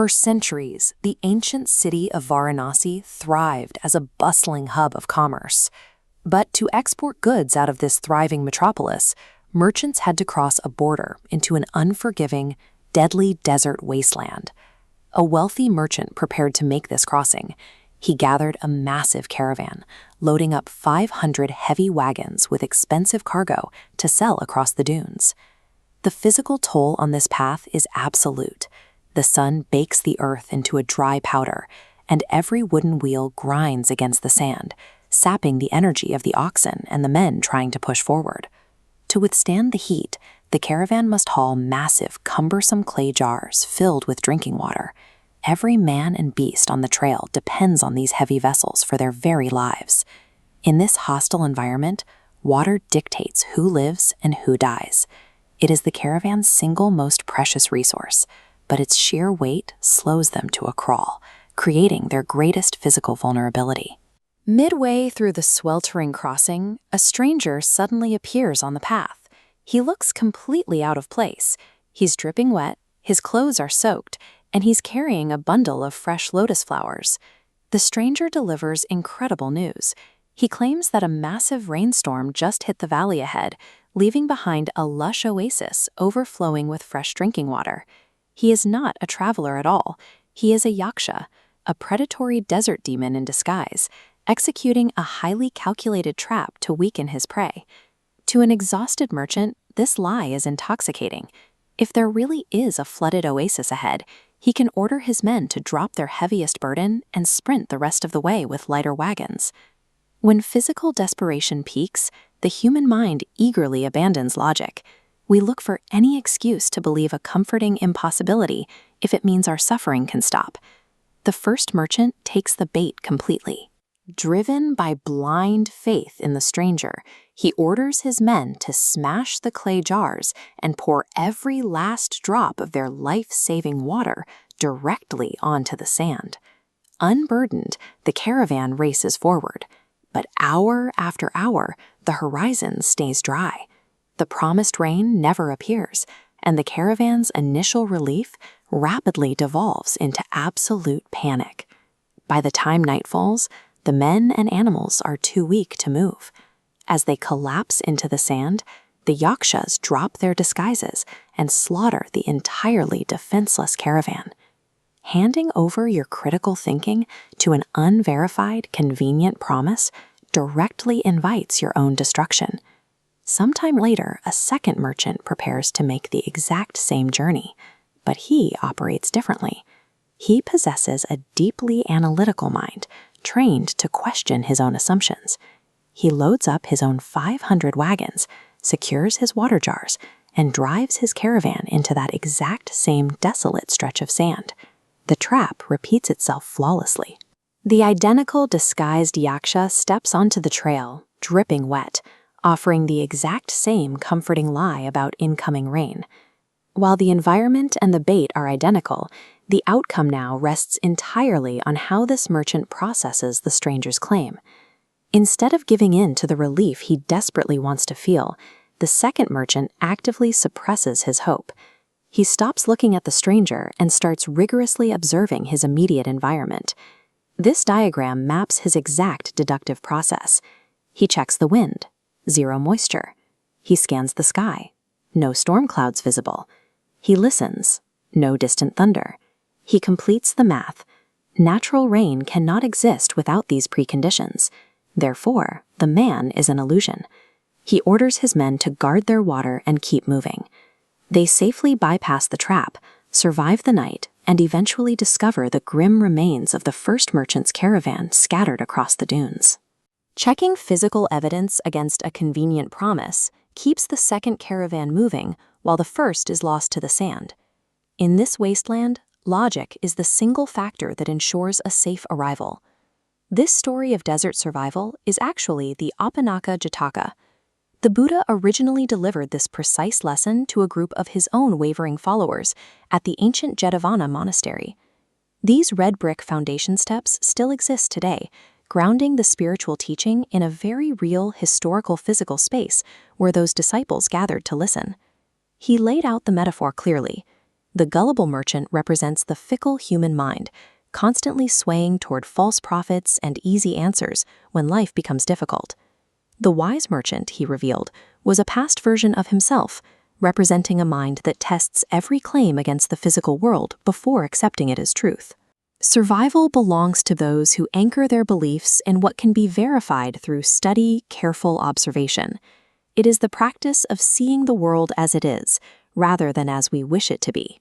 For centuries, the ancient city of Varanasi thrived as a bustling hub of commerce. But to export goods out of this thriving metropolis, merchants had to cross a border into an unforgiving, deadly desert wasteland. A wealthy merchant prepared to make this crossing. He gathered a massive caravan, loading up 500 heavy wagons with expensive cargo to sell across the dunes. The physical toll on this path is absolute. The sun bakes the earth into a dry powder, and every wooden wheel grinds against the sand, sapping the energy of the oxen and the men trying to push forward. To withstand the heat, the caravan must haul massive, cumbersome clay jars filled with drinking water. Every man and beast on the trail depends on these heavy vessels for their very lives. In this hostile environment, water dictates who lives and who dies. It is the caravan's single most precious resource, but its sheer weight slows them to a crawl, creating their greatest physical vulnerability. Midway through the sweltering crossing, a stranger suddenly appears on the path. He looks completely out of place. He's dripping wet, his clothes are soaked, and he's carrying a bundle of fresh lotus flowers. The stranger delivers incredible news. He claims that a massive rainstorm just hit the valley ahead, leaving behind a lush oasis overflowing with fresh drinking water. He is not a traveler at all. He is a yaksha, a predatory desert demon in disguise, executing a highly calculated trap to weaken his prey. To an exhausted merchant, this lie is intoxicating. If there really is a flooded oasis ahead, he can order his men to drop their heaviest burden and sprint the rest of the way with lighter wagons. When physical desperation peaks, the human mind eagerly abandons logic. We look for any excuse to believe a comforting impossibility if it means our suffering can stop. The first merchant takes the bait completely. Driven by blind faith in the stranger, he orders his men to smash the clay jars and pour every last drop of their life-saving water directly onto the sand. Unburdened, the caravan races forward. But hour after hour, the horizon stays dry. The promised rain never appears, and the caravan's initial relief rapidly devolves into absolute panic. By the time night falls, the men and animals are too weak to move. As they collapse into the sand, the yakshas drop their disguises and slaughter the entirely defenseless caravan. Handing over your critical thinking to an unverified, convenient promise directly invites your own destruction. Sometime later, a second merchant prepares to make the exact same journey, but he operates differently. He possesses a deeply analytical mind, trained to question his own assumptions. He loads up his own 500 wagons, secures his water jars, and drives his caravan into that exact same desolate stretch of sand. The trap repeats itself flawlessly. The identical disguised yaksha steps onto the trail, dripping wet, offering the exact same comforting lie about incoming rain. While the environment and the bait are identical, the outcome now rests entirely on how this merchant processes the stranger's claim. Instead of giving in to the relief he desperately wants to feel, the second merchant actively suppresses his hope. He stops looking at the stranger and starts rigorously observing his immediate environment. This diagram maps his exact deductive process. He checks the wind. 0 moisture. He scans the sky. No storm clouds visible. He listens. No distant thunder. He completes the math. Natural rain cannot exist without these preconditions. Therefore, the man is an illusion. He orders his men to guard their water and keep moving. They safely bypass the trap, survive the night, and eventually discover the grim remains of the first merchant's caravan scattered across the dunes. Checking physical evidence against a convenient promise keeps the second caravan moving while the first is lost to the sand. In this wasteland, logic is the single factor that ensures a safe arrival. This story of desert survival is actually the Apannaka Jataka. The Buddha originally delivered this precise lesson to a group of his own wavering followers at the ancient Jetavana monastery. These red brick foundation steps still exist today, grounding the spiritual teaching in a very real historical physical space where those disciples gathered to listen. He laid out the metaphor clearly. The gullible merchant represents the fickle human mind, constantly swaying toward false prophets and easy answers when life becomes difficult. The wise merchant, he revealed, was a past version of himself, representing a mind that tests every claim against the physical world before accepting it as truth. Survival belongs to those who anchor their beliefs in what can be verified through study, careful observation. It is the practice of seeing the world as it is, rather than as we wish it to be.